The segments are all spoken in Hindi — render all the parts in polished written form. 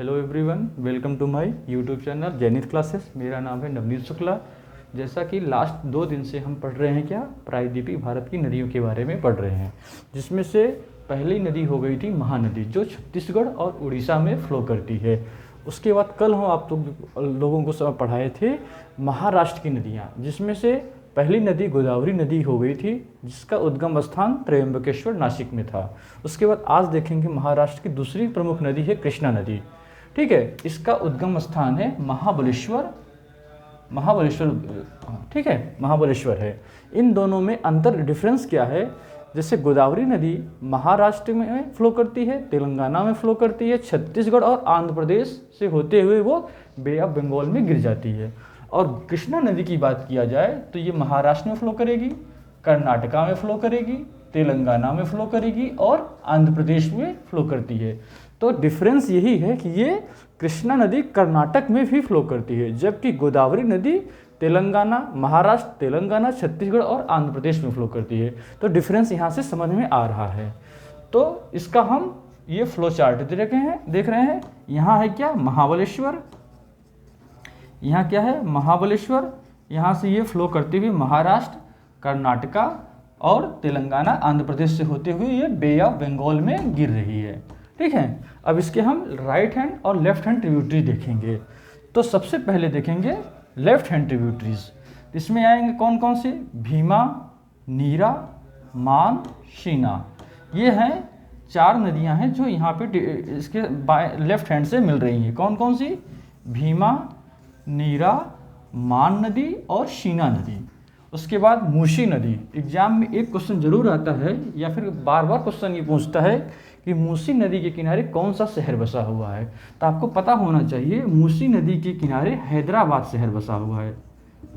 Hello everyone, welcome to my YouTube channel Jainit classes. मेरा नाम है नवनीत शुक्ला। जैसा कि लास्ट 2 दिन से हम पढ़ रहे हैं क्या, प्रायद्वीपीय भारत की नदियों के बारे में पढ़ रहे हैं, जिसमें से पहली नदी हो गई थी महानदी, जो छत्तीसगढ़ और उड़ीसा में फ्लो करती है। उसके बाद कल हम आप लोगों को सब पढ़ाए थे महाराष्ट्र की नदियाँ, जिसमें से पहली नदी गोदावरी नदी हो गई थी, जिसका उद्गम स्थान त्र्यंबकेश्वर नासिक में था। उसके बाद आज देखेंगे महाराष्ट्र की दूसरी प्रमुख नदी है कृष्णा नदी। ठीक है, इसका उद्गम स्थान है महाबलेश्वर। ठीक है, महाबलेश्वर है। इन दोनों में अंतर डिफरेंस क्या है? जैसे गोदावरी नदी महाराष्ट्र में फ्लो करती है, तेलंगाना में फ्लो करती है, छत्तीसगढ़ और आंध्र प्रदेश से होते हुए वो बे ऑफ बंगाल में गिर जाती है। और कृष्णा नदी की बात किया जाए तो ये महाराष्ट्र में फ्लो करेगी, कर्नाटका में फ्लो करेगी, तेलंगाना में फ्लो करेगी और आंध्र प्रदेश में फ्लो करती है। तो डिफरेंस यही है कि ये कृष्णा नदी कर्नाटक में भी फ्लो करती है, जबकि गोदावरी नदी तेलंगाना, महाराष्ट्र, तेलंगाना, छत्तीसगढ़ और आंध्र प्रदेश में फ्लो करती है। तो डिफरेंस यहाँ से समझ में आ रहा है। तो इसका हम ये फ्लो चार्ट देख रहे हैं। यहाँ है क्या, महाबलेश्वर। यहाँ क्या है, महाबलेश्वर। यहाँ से ये फ्लो करते हुए महाराष्ट्र, कर्नाटका और तेलंगाना, आंध्र प्रदेश से होते हुए ये बे ऑफ बंगाल में गिर रही है। ठीक है, अब इसके हम राइट हैंड और लेफ्ट हैंड ट्रिब्यूटरी देखेंगे। तो सबसे पहले देखेंगे लेफ्ट हैंड ट्रिब्यूटरीज। इसमें आएंगे कौन कौन से? भीमा, नीरा, मान, शीना। ये हैं 4 नदियां हैं जो यहाँ पे इसके लेफ्ट हैंड से मिल रही हैं। कौन कौन सी? भीमा, नीरा, मान नदी और शीना नदी। उसके बाद मूसी नदी। एग्जाम में एक क्वेश्चन जरूर आता है या फिर बार बार क्वेश्चन ये पूछता है कि मूसी नदी के किनारे कौन सा शहर बसा हुआ है। तो आपको पता होना चाहिए मूसी नदी के किनारे हैदराबाद शहर बसा हुआ है।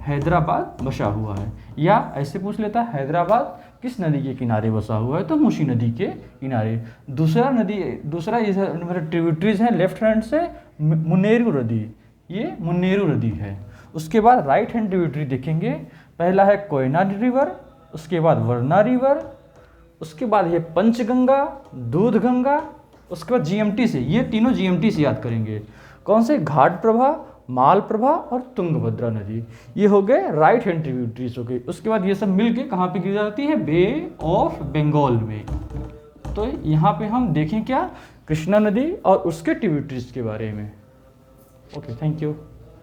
हैदराबाद बसा हुआ है। या ऐसे पूछ लेता है हैदराबाद किस नदी के किनारे बसा हुआ है, तो मूसी नदी के किनारे। दूसरा मेरे ट्रिब्यूटरीज हैं लेफ्ट हैंड से, मुन्नेरू नदी। ये मुन्नेरू नदी है। उसके बाद राइट हैंड ट्रिब्यूटरी देखेंगे। पहला है कोयना रिवर, उसके बाद वरना रिवर, उसके बाद है पंचगंगा, दूधगंगा, उसके बाद जीएमटी से। ये तीनों जीएमटी से याद करेंगे। कौन से? घाट प्रभा, माल प्रभा और तुंगभद्रा नदी। ये हो गए राइट हैंड ट्रिब्यूटरीज हो गए। उसके बाद ये सब मिलके कहाँ पे गिर जाती है? बे ऑफ बंगाल में। तो यहाँ पे हम देखें क्या, कृष्णा नदी और उसके ट्रिब्यूटरीज के बारे में। Okay, thank you.